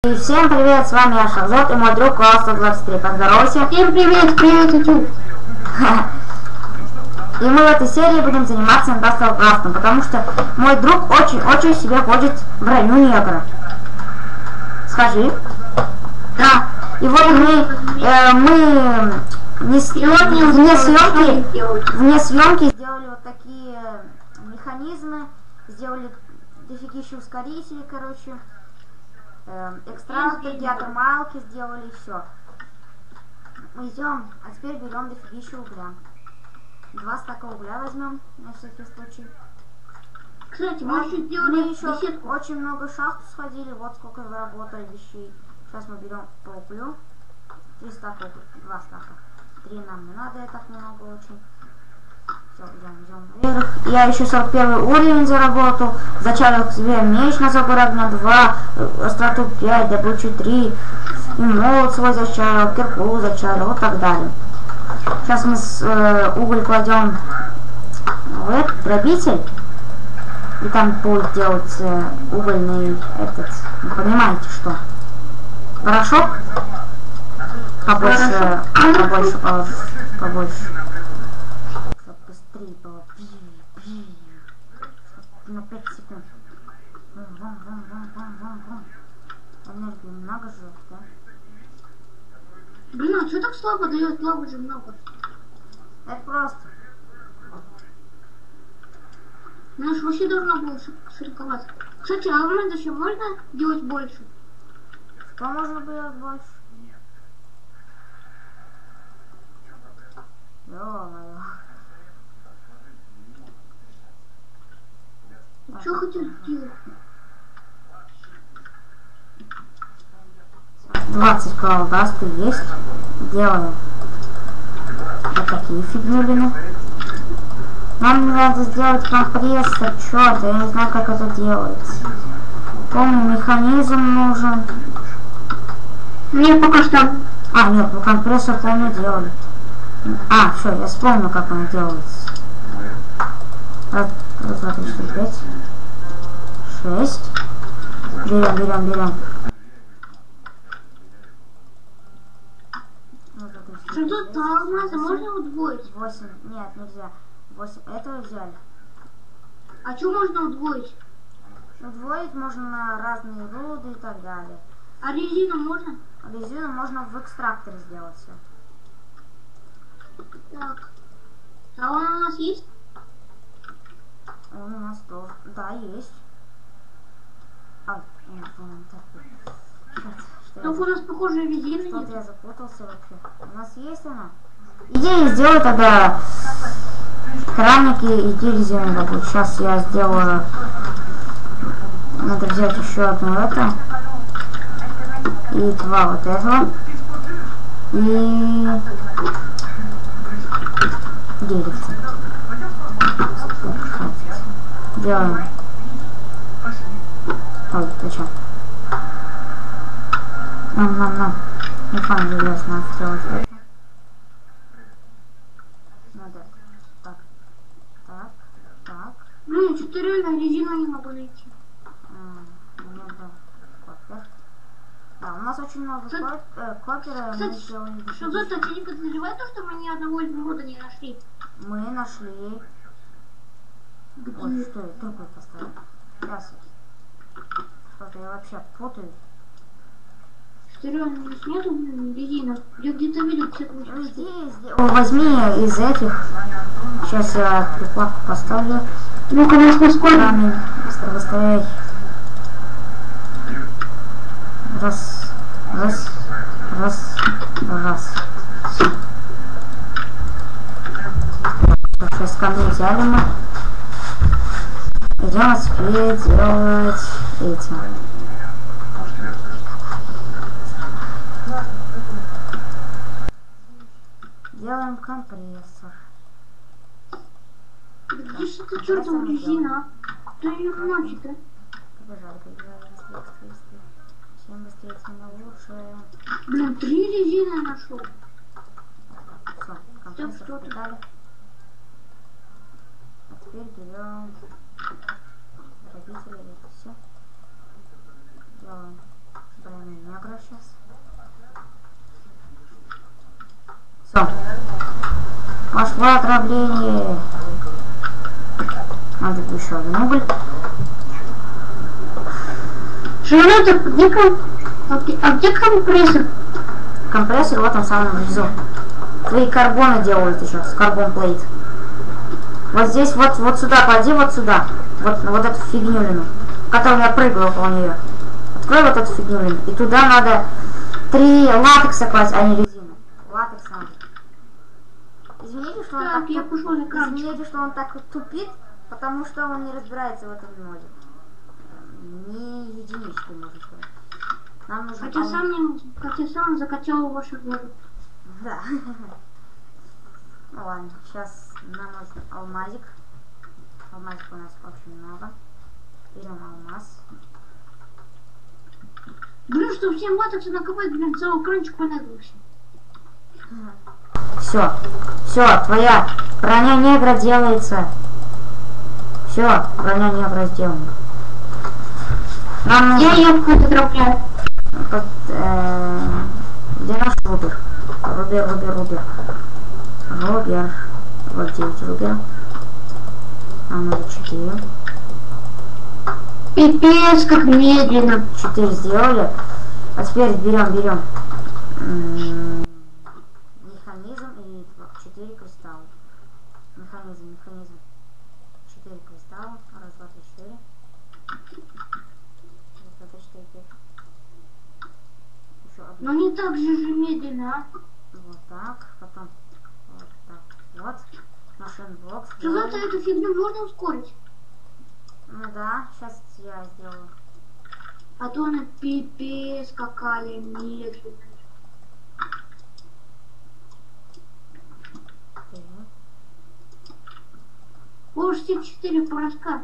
И всем привет, с вами я Шахзот и мой друг Класс 123. Поздоровайся. Всем привет, привет, YouTube. И мы в этой серии будем заниматься Industrial Craft, потому что мой друг очень себе хочет в раю негра. Скажи. Да. И вот мы вне съемки сделали вот такие механизмы, сделали дофигища ускорители, короче. Экстракты, геотермалки сделали, и все. Мы идем, а теперь берем дофигища угля. 2 стака угля возьмем, на всякий случай. Кстати, мы еще сделали беседку. Очень много шахт сходили, вот сколько заработали вещей. Сейчас мы берем по углю. 3 стака угля, 2 стака. 3 нам не надо, и так много очень. Все, идем вверх. Я еще 41 уровень заработал. Зачарил себе меч на забор огня 2, остроту 5, добычу 3. И молот свой зачарил, кирку зачарил, вот так далее. Сейчас мы уголь кладем в этот дробитель. И там будет делать угольный этот, вы понимаете что? Порошок? Побольше, побольше. Чтобы быстрее было. На 5 секунд. Энергии много же, да? Блин, а что так слабо дает? Лавы же много. Это просто. Ну ж вообще должно было широковато. Кстати, а в еще можно делать больше? Что можно было больше? Ё-моё. Что хотел сделать? 20 колбасты есть. Делаем вот такие фигнюлины. Нам надо сделать компрессор, что-то, я не знаю, как это делается. Помню, механизм нужен. Мне пока что... А, нет, компрессор помню делали. А, все, я вспомнил, как он делается. Раз, два, три, четыре, 5. 6. Берем. Что тут алмазы можно удвоить? 8. Нет, нельзя. 8. Этого взяли. А что можно удвоить? Удвоить можно на разные руды и так далее. А резину можно? Резину можно в экстракторе сделать все. Так. А он у нас есть? Он у нас тоже. Да, есть. А, нет, он так. Только у нас похожая резина. Что-то я запутался вообще. У нас есть она? Иди сделай тогда крамники, иди резину добудь. Сейчас я сделаю. Надо взять еще одну это. И 2 вот этого. И деревце. Делаем. Ой, ты чё? Нам. Механ желез надо сделать это. Надо. Так. Блин, что-то реально резину не могу найти. Надо копер. Да, у нас очень много копера. Кстати, что за то, ты не подозреваешь то, что мы ни одного изумруда не нашли? Мы нашли. Где? Ой, что я другой поставил. Сейчас. Что-то я вообще путаю. Что реально у нас нету, блин, резина? Я где-то видел Ну, возьми из этих. Сейчас я прикладку поставлю. Ну, конечно, скоро. Быстрее. Раз. Так, 6 камней взяли мы. Идем теперь делать эти. Делаем компрессор. Где же эта чертова резина? Кто ее носит, а? Побежали. Чем быстрее, тем лучше. Блин, 3 резины нашел. Все, компрессор дали. А теперь берем дробители, это все. Делаем. Правильно. Все. Пошло отравление. Надо еще один уголь. Шарата, где компрессор? Компрессор вот он самый внизу. Твои карбоны делают сейчас, карбон плейт. Вот здесь, вот сюда, клади вот сюда. Вот эту фигнюлину, в которую я прыгаю около нее. Открой вот эту фигнюлину. И туда надо 3 латекса класть, а не резину. Латекс надо. Извините, что он так, извините, что он так тупит, потому что он не разбирается в этом моде. Не единичку, можно сказать. Нам нужно... Хотя сам закачал вашу воду. Да. Ну ладно, сейчас нам нужен алмазик. Алмазик у нас очень много. Берем алмаз. Блин, что всем латекса накопать, блин, целый кранчик понадобился. Все, твоя броня негра делается. Все, броня негра сделана. Нам нужно... Я отравляю. Где наш Рубер? Рубер. Вот 9 Рубер. Нам надо 4. Пипец, как медленно. 4 сделали. А теперь берем механизм и 4 кристалла. Механизм. 4 кристалла. 1, 2, 3, 4. 1, 2, 3, 4, 5. Еще одну. Но не так же медленно, а? Вот так. Потом вот так. Вот. Машин-блок. Зато эту фигню можно ускорить. Ну да, сейчас я сделаю. А то она пипец какая медленная. Можете 4 порошка.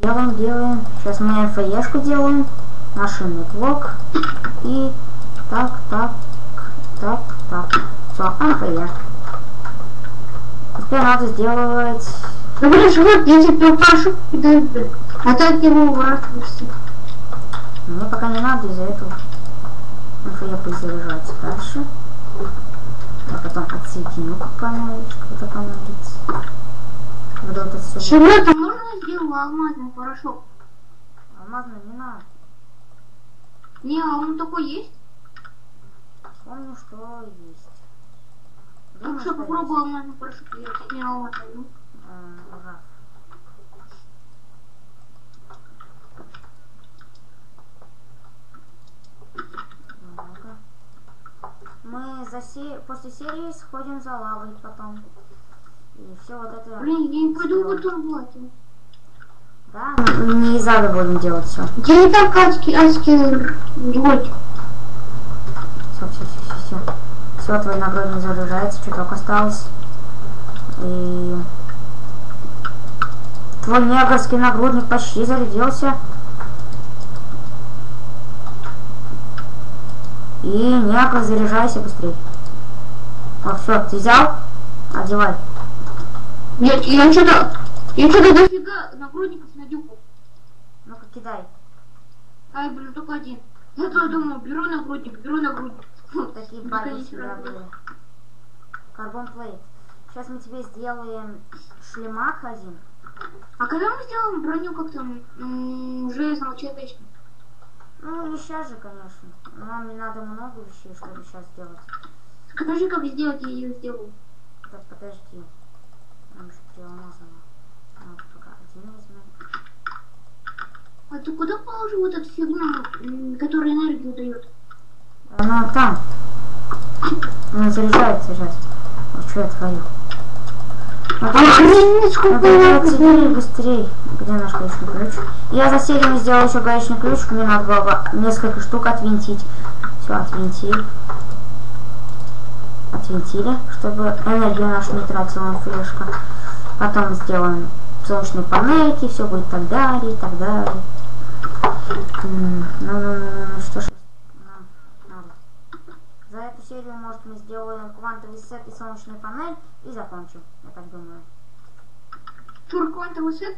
Делаем. Сейчас мы ФЕшку делаем. Машинный блок. И так. Все, ФЕ. Теперь надо сделать... Ну, блин, вот, я тебе порошок кидаю, а так его уворачиваешься. Мне пока не надо из-за этого. ФЕ пусть заряжается дальше. А потом отсоединю, как понадобится. Вот это все. Шарата, можно сделать алмазный порошок? Алмазный не надо. Не, а он такой есть? Помню, что есть. Так что попробуй алмазный порошок сделать, не алмазный. Ага. Много. Мы после серии сходим за лавой потом. И все вот это... Блин, я не пойду в эту работу. Да? Не из ада будем делать все. Где не так адский двойки? Все, твой нагрудник заряжается, чуток осталось. И... Твой негрский нагрудник почти зарядился. И негр, заряжайся быстрее. О, все, ты взял? Одевай. Нет, я что-то дофига нагрудников надюкал. Ну-ка, кидай. Ай, блин, только один. Я то думаю, беру нагрудник. Такие баги всегда были. Карбон плейт. Сейчас мы тебе сделаем шлемак один. А когда мы сделаем броню как-то железного человечка? Ну, не сейчас же, конечно. Нам не надо много вещей, чтобы сейчас сделать. Скажи, как сделать, я ее сделаю. Так, подожди. Нам еще 3 алмаза. Надо пока один возьмем. А ты куда положил вот эту фигню, которая энергию дает? Она там. Она заряжается сейчас. Вот что я творю. Надо быстрее. Где наш гаечный ключ? Я за серию сделал еще гаечный ключ. Мне надо было несколько штук отвинтить. Все, отвинтили. Отвинтили, чтобы энергию нашу не тратила флешка. Потом сделаем солнечные панельки. Все будет так далее, так далее. Ну, что ж нам надо? За эту серию, может, мы сделаем квантовый сет и солнечную панель и закончим, я так думаю. Тур квантовый сет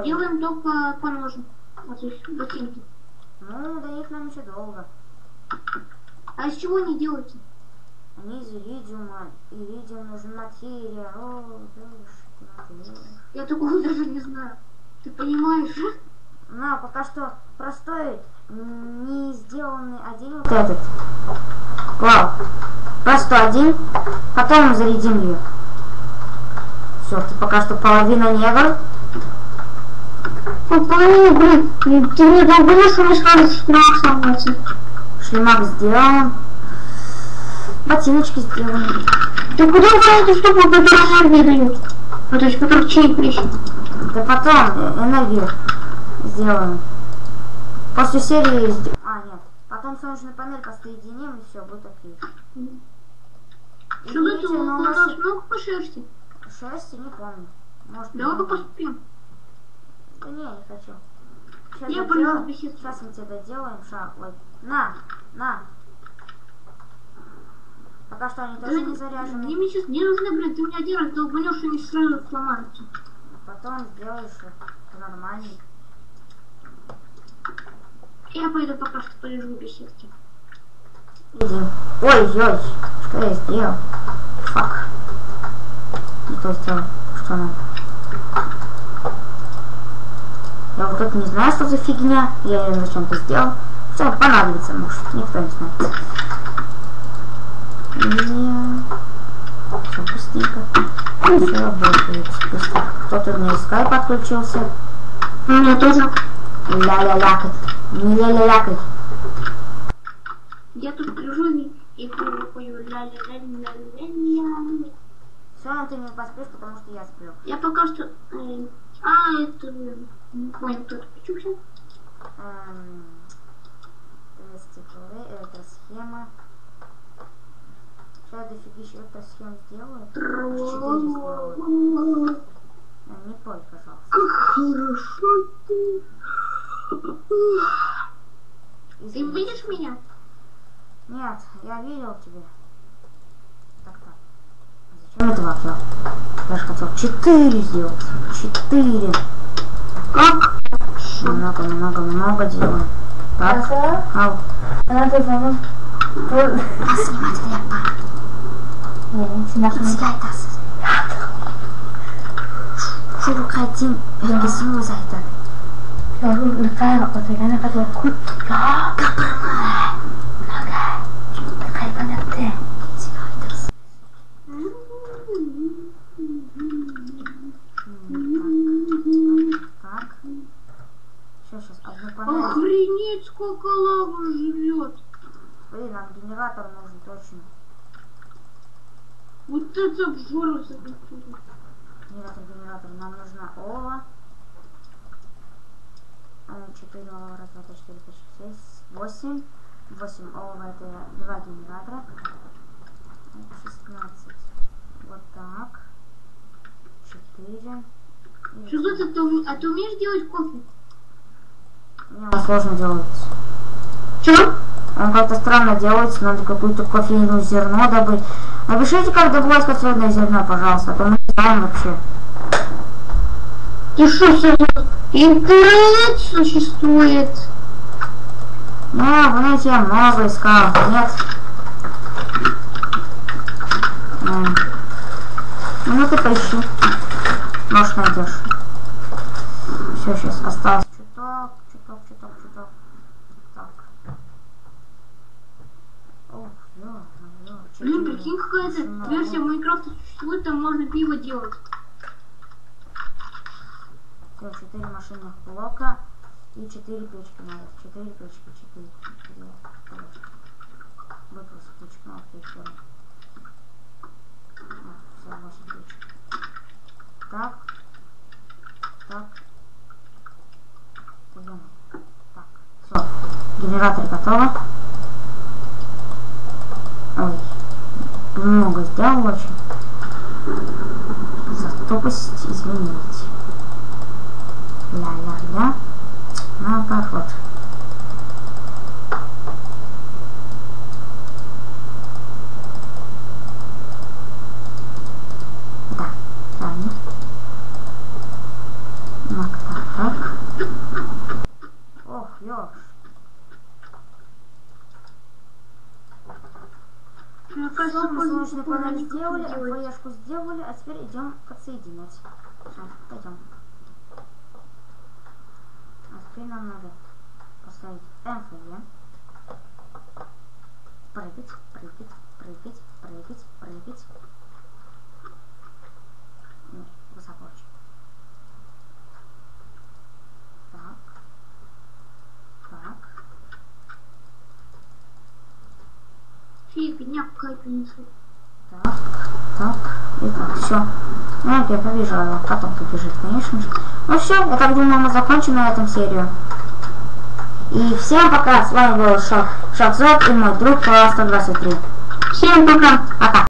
делаем только по ножу. Вот здесь, ботинки. Ну, до них нам еще долго. А из чего они делаются? Они из иридиума. Иридиум нужен материя. О, материя. Я такого даже не знаю. Ты понимаешь? На, пока что простой, не сделанный один вот этот. Вау. Просто один. Потом зарядим ее. Все, ты пока что половина негр. Блин, ты мне долго что не шлемак сломаться. Шлемак сделан. Ботиночки сделаны. Ты куда про эту штуку, которую энергию дают? Ну, то есть, которых чей прищит? Да потом энергию сделаем. После серии... А, нет. Потом солнечную панель посоединим и все, будет окей. Что это? У нас много по шерсти? Шерсти не помню. Может, давай поступим. Да не, не хочу. Сейчас Я поняла. Сейчас мы тебе доделаем шаг. Ой. На. Пока что они тоже не заряжены. Мне сейчас не нужно, блин, ты меня делаешь, долбанешь, они сразу сломаются. Потом сделаешь их нормальный. Я пойду пока что полежу в беседке. Иди. Ой-ой, что я сделал? Фак. Не то сделал, что надо. Я вот это не знаю, что за фигня. Я ее зачем-то сделал. Что понадобится, может, никто не знает. Все быстренько. Все работает быстро. Кто-то мне из скайпа подключился. У меня тоже. Ля-ля-лякать. Не ля-ля-лякать. Я тут лежу и пою ля-ля-ля-ля-ля-ля. Все равно ты не поспишь, потому что я сплю. Я пока что... это... Не понял, кто это почувствовал. Это схема. Сейчас дофигища эту схему сделаю. Не пой, пожалуйста. Как хорошо ты. Ты видишь меня? Нет, я видел тебя. Так. Зачем это вообще? Я же хотел 4 сделать. 4. Как? Много делаем. Так. Ау. Она тоже снимать лепа. Шуру хотим. Я рисую за это. Какая кут. Какая понятная. Так. Сейчас одну панель. Охренеть, сколько лавы живет. Блин, нам генератор нужен точно. Вот это обжорился. Генератор. Нам нужна олова. 4 олова, раз, 2, 3, 4, 5, 6, 8. 8 олова, это 2 генератора. 16. Вот так. 4. Шизот, а ты умеешь делать кофе? Мне он сложно делается. Чё? Он как-то странно делается, надо какую-то кофейную зерно добыть. Напишите, как добывать кофейное зерно, пожалуйста, а то мы не знаем вообще. Ты что, интернет существует? Не, в нете я много искал. Нет. Ну ты поищи. Может найдешь. Все, сейчас осталось чуток. Так. Ох, Блин, прикинь, какая-то версия Майнкрафта существует, там можно пиво делать. Все, 4 машинных блока и 4 печки надо. 4 печки, 4. Выпуск печки, ну, все, 8 печек. Так. Все, генератор готово. Ой, много сделал очень. За тупость извините. Ля-ля-ля. Наоборот. Да, правильно. Так. Ох, ёж. Мне Все, кажется, мы солнечную можно панель не сделали, делать. АПшку сделали, а теперь идем подсоединять. Все, пойдем. А теперь нам надо поставить МФЕ. Прыгать, прыгать, прыгать, прыгать, прыгать. Нет, высоко очень. Так. Так. Фигня какая-то несу. Так. Так. И так, все. Ну, я побежала. Потом побежит, конечно же. Ну все, я так думаю, мы закончим на этом серию. И всем пока. С вами был Шахзот и мой друг 123. Всем пока. Пока.